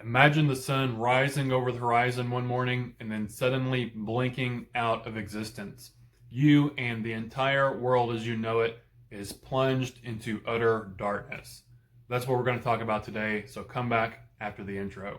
Imagine the sun rising over the horizon one morning and then suddenly blinking out of existence. You and the entire world as you know it is plunged into utter darkness. That's what we're going to talk about today, so come back after the intro.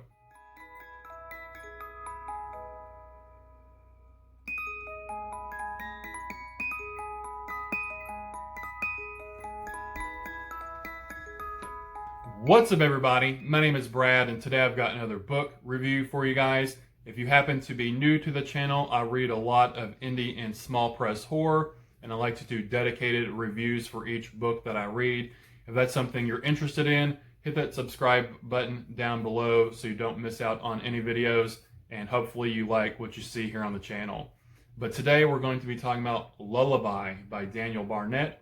What's up, everybody? My name is Brad, and today I've got another book review for you guys. If you happen to be new to the channel, I read a lot of indie and small press horror, and I like to do dedicated reviews for each book that I read. If that's something you're interested in, hit that subscribe button down below so you don't miss out on any videos, and hopefully you like what you see here on the channel. But today we're going to be talking about Lullaby by Daniel Barnett.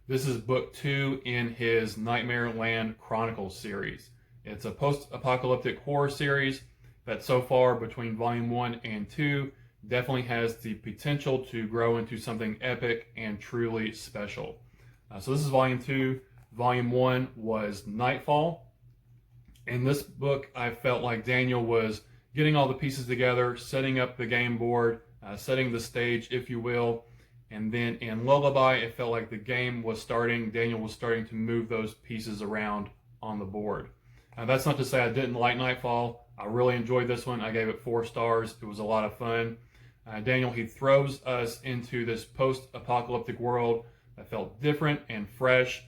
This is book 2 in his Nightmareland Chronicles series. It's a post-apocalyptic horror series that so far, between volume 1 and 2, definitely has the potential to grow into something epic and truly special. So this is volume 2. Volume 1 was Nightfall. In this book, I felt like Daniel was getting all the pieces together, setting up the game board, setting the stage, if you will. And then in Lullaby, it felt like the game was starting. Daniel was starting to move those pieces around on the board. That's not to say I didn't like Nightfall. I really enjoyed this one. I gave it 4 stars. It was a lot of fun. Daniel, he throws us into this post-apocalyptic world that felt different and fresh.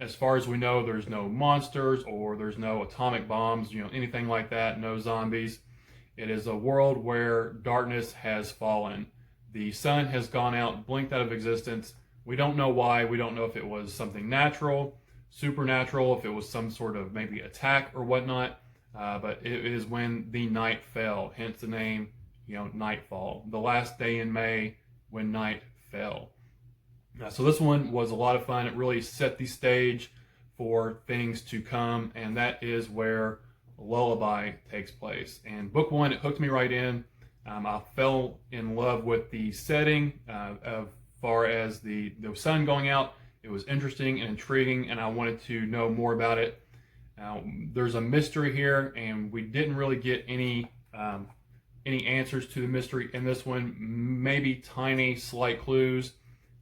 As far as we know, there's no monsters or there's no atomic bombs, anything like that, no zombies. It is a world where darkness has fallen. The sun has gone out, blinked out of existence. We don't know why. We don't know if it was something natural, supernatural, if it was some sort of maybe attack or whatnot. But it is when the night fell, hence the name, Nightfall. The last day in May when night fell. So this one was a lot of fun. It really set the stage for things to come, and that is where Lullaby takes place. And book 1, it hooked me right in. I fell in love with the setting as far as the sun going out. It was interesting and intriguing, and I wanted to know more about it. There's a mystery here, and we didn't really get any answers to the mystery in this one. Maybe tiny, slight clues,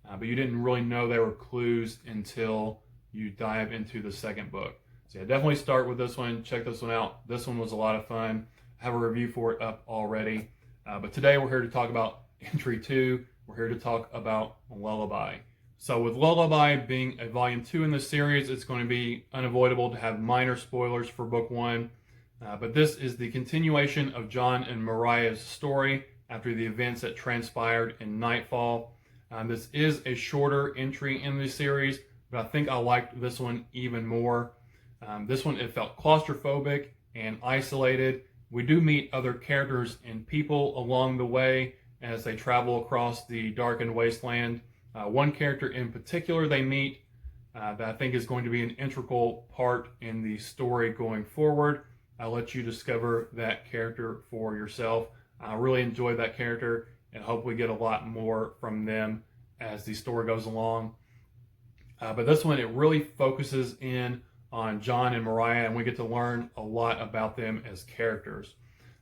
but you didn't really know they were clues until you dive into the second book. So yeah, definitely start with this one. Check this one out. This one was a lot of fun. I have a review for it up already. But today we're here to talk about entry 2. We're here to talk about Lullaby. So with Lullaby being a volume 2 in this series, it's going to be unavoidable to have minor spoilers for book 1. But this is the continuation of John and Mariah's story after the events that transpired in Nightfall. This is a shorter entry in the series, but I think I liked this one even more. This one, it felt claustrophobic and isolated. We do meet other characters and people along the way as they travel across the darkened wasteland. One character in particular they meet that I think is going to be an integral part in the story going forward. I'll let you discover that character for yourself. I really enjoyed that character and hope we get a lot more from them as the story goes along. But this one, it really focuses in on John and Mariah, and we get to learn a lot about them as characters.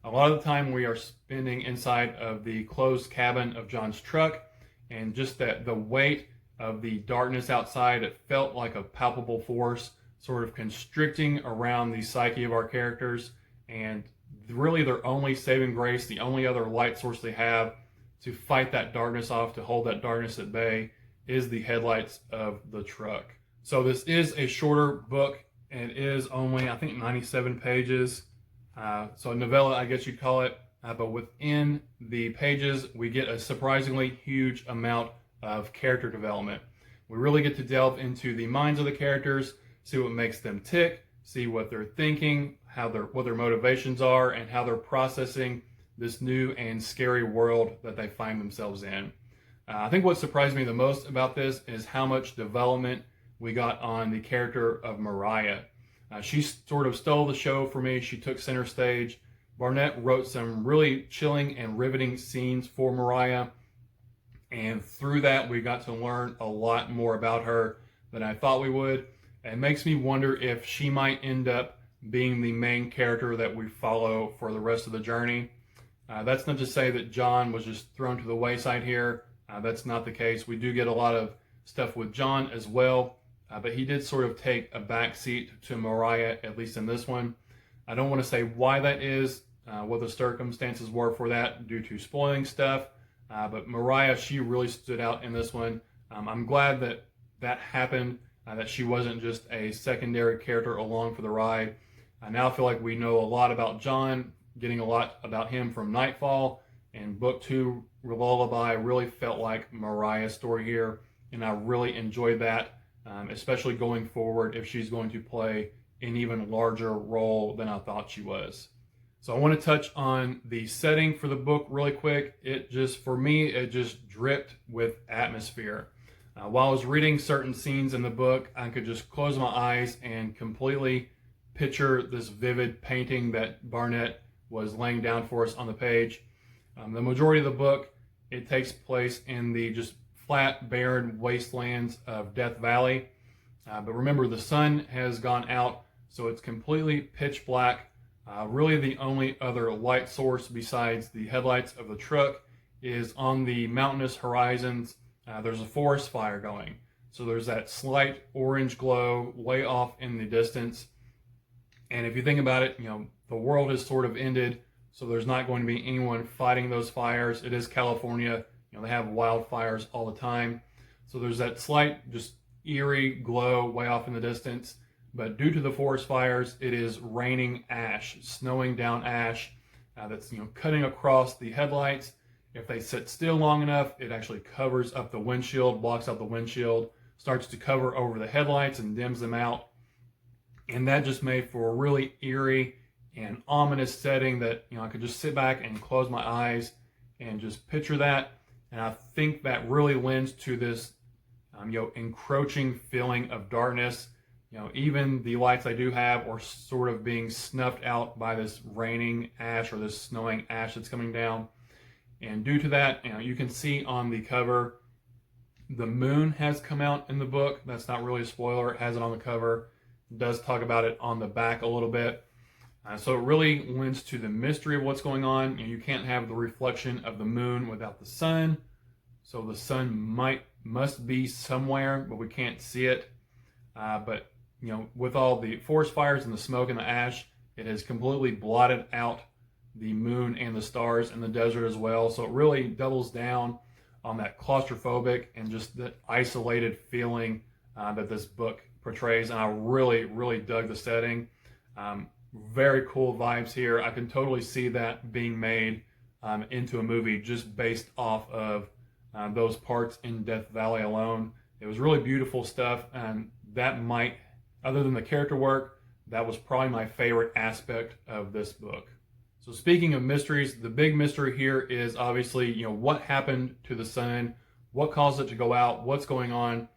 A lot of the time we are spending inside of the closed cabin of John's truck, and just that the weight of the darkness outside, it felt like a palpable force sort of constricting around the psyche of our characters, and really their only saving grace, the only other light source they have to fight that darkness off, to hold that darkness at bay, is the headlights of the truck. So this is a shorter book, and it is only, I think, 97 pages. So a novella, I guess you'd call it. But within the pages, we get a surprisingly huge amount of character development. We really get to delve into the minds of the characters, see what makes them tick, see what they're thinking, what their motivations are, and how they're processing this new and scary world that they find themselves in. I think what surprised me the most about this is how much development we got on the character of Mariah. She sort of stole the show for me. She took center stage. Barnett wrote some really chilling and riveting scenes for Mariah, and through that we got to learn a lot more about her than I thought we would. It makes me wonder if she might end up being the main character that we follow for the rest of the journey. That's not to say that John was just thrown to the wayside here. That's not the case. We do get a lot of stuff with John as well, but he did sort of take a backseat to Mariah, at least in this one. I don't want to say why that is, what the circumstances were for that due to spoiling stuff, but Mariah, she really stood out in this one. I'm glad that that happened, that she wasn't just a secondary character along for the ride. I now feel like we know a lot about John, getting a lot about him from Nightfall, and book 2, Lullaby, really felt like Mariah's story here, and I really enjoyed that, especially going forward if she's going to play an even larger role than I thought she was. So I want to touch on the setting for the book really quick. For me, it just dripped with atmosphere. While I was reading certain scenes in the book, I could just close my eyes and completely picture this vivid painting that Barnett was laying down for us on the page. The majority of the book, it takes place in the just flat, barren wastelands of Death Valley. But remember, the sun has gone out, so it's completely pitch black. Really the only other light source besides the headlights of the truck is on the mountainous horizons. There's a forest fire going. So there's that slight orange glow way off in the distance. And if you think about it, the world has sort of ended, so there's not going to be anyone fighting those fires. It is California. They have wildfires all the time. So there's that slight, just eerie glow way off in the distance. But due to the forest fires, it is raining ash, snowing down ash that's cutting across the headlights. If they sit still long enough, it actually covers up the windshield, blocks out the windshield, starts to cover over the headlights and dims them out. And that just made for a really eerie and ominous setting that I could just sit back and close my eyes and just picture that. And I think that really lends to this encroaching feeling of darkness. Even the lights I do have are sort of being snuffed out by this raining ash or this snowing ash that's coming down. And due to that, you can see on the cover, the moon has come out in the book. That's not really a spoiler. It has it on the cover. It does talk about it on the back a little bit. So it really lends to the mystery of what's going on. You can't have the reflection of the moon without the sun. So the sun must be somewhere, but we can't see it. But with all the forest fires and the smoke and the ash, it has completely blotted out the moon and the stars in the desert as well. So it really doubles down on that claustrophobic and just that isolated feeling that this book portrays. And I really, really dug the setting. Very cool vibes here. I can totally see that being made into a movie just based off of those parts in Death Valley alone. It was really beautiful stuff, and that might, other than the character work, that was probably my favorite aspect of this book. So speaking of mysteries, the big mystery here is obviously, what happened to the sun, what caused it to go out, what's going on.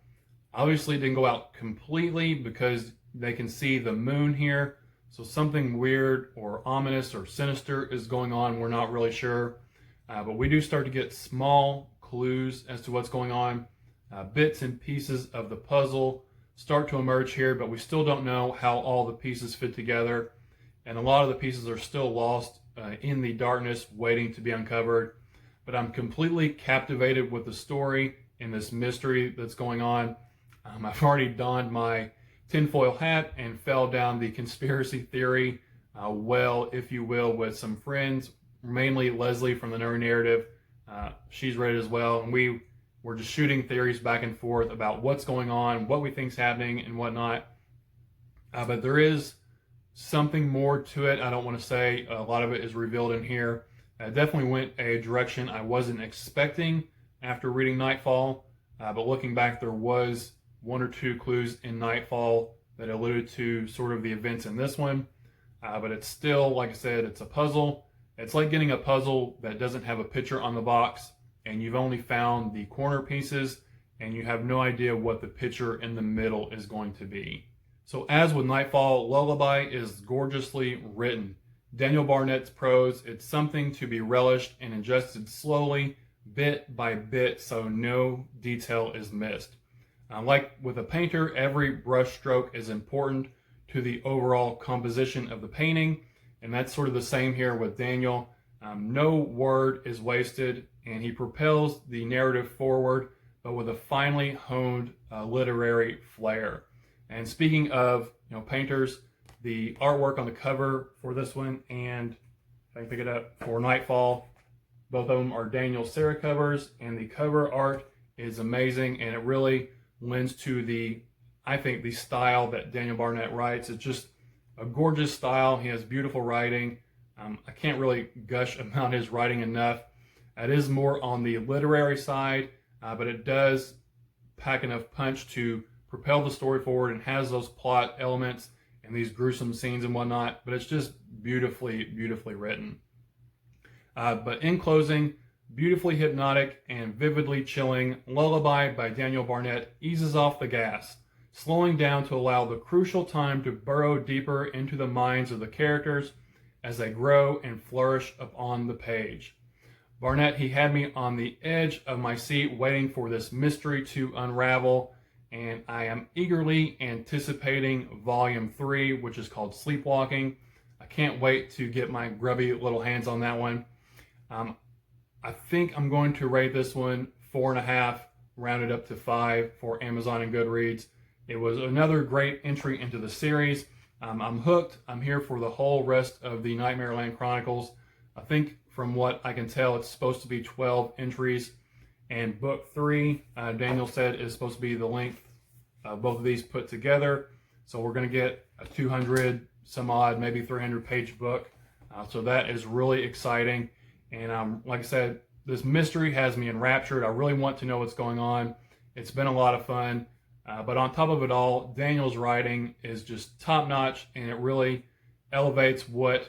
Obviously it didn't go out completely because they can see the moon here. So something weird or ominous or sinister is going on. We're not really sure. But we do start to get small clues as to what's going on. Bits and pieces of the puzzle start to emerge here, but we still don't know how all the pieces fit together. And a lot of the pieces are still lost in the darkness, waiting to be uncovered. But I'm completely captivated with the story and this mystery that's going on. I've already donned my tinfoil hat and fell down the conspiracy theory well, if you will, with some friends, mainly Leslie from the Nerd Narrative. She's read it as well, and we were just shooting theories back and forth about what's going on, what we think's happening, and whatnot. But there is something more to it. I don't want to say a lot of it is revealed in here. It definitely went a direction I wasn't expecting after reading Nightfall. But looking back, there was one or two clues in Nightfall that alluded to sort of the events in this one. But it's still, like I said, it's a puzzle. It's like getting a puzzle that doesn't have a picture on the box, and you've only found the corner pieces, and you have no idea what the picture in the middle is going to be. So as with Nightfall, Lullaby is gorgeously written. Daniel Barnett's prose, it's something to be relished and ingested slowly, bit by bit, so no detail is missed. Like with a painter, every brush stroke is important to the overall composition of the painting. And that's sort of the same here with Daniel. No word is wasted, and he propels the narrative forward, but with a finely honed literary flair. And speaking of painters, the artwork on the cover for this one, and if I can pick it up, for Nightfall, both of them are Daniel Serra covers, and the cover art is amazing, and it really lends to I think the style that Daniel Barnett writes. It's just a gorgeous style. He has beautiful writing. I can't really gush about his writing enough. It is more on the literary side, but it does pack enough punch to propel the story forward and has those plot elements and these gruesome scenes and whatnot, but it's just beautifully, beautifully written. But in closing, beautifully hypnotic and vividly chilling, Lullaby by Daniel Barnett eases off the gas, slowing down to allow the crucial time to burrow deeper into the minds of the characters as they grow and flourish upon the page. Barnett, he had me on the edge of my seat waiting for this mystery to unravel, and I am eagerly anticipating Volume 3, which is called Sleepwalking. I can't wait to get my grubby little hands on that one. I think I'm going to rate this one 4.5, rounded up to 5 for Amazon and Goodreads. It was another great entry into the series. I'm hooked. I'm here for the whole rest of the Nightmareland Chronicles. I think from what I can tell, it's supposed to be 12 entries. And book 3, Daniel said, is supposed to be the length of both of these put together. So we're going to get a 200 some odd, maybe 300 page book. So that is really exciting. And like I said, this mystery has me enraptured. I really want to know what's going on. It's been a lot of fun. But on top of it all, Daniel's writing is just top notch, and it really elevates what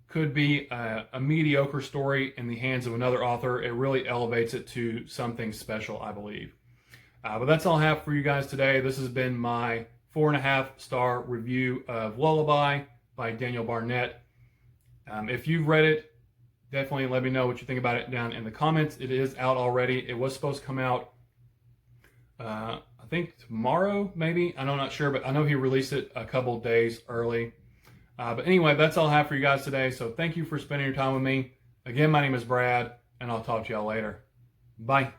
could be a mediocre story in the hands of another author. It really elevates it to something special, I believe. But that's all I have for you guys today. This has been my 4.5-star review of Lullaby by Daniel Barnett. If you've read it, definitely let me know what you think about it down in the comments. It is out already. It was supposed to come out I think tomorrow, maybe. I'm not sure, but I know he released it a couple days early. But anyway, that's all I have for you guys today. So thank you for spending your time with me. Again, my name is Brad, and I'll talk to y'all later. Bye.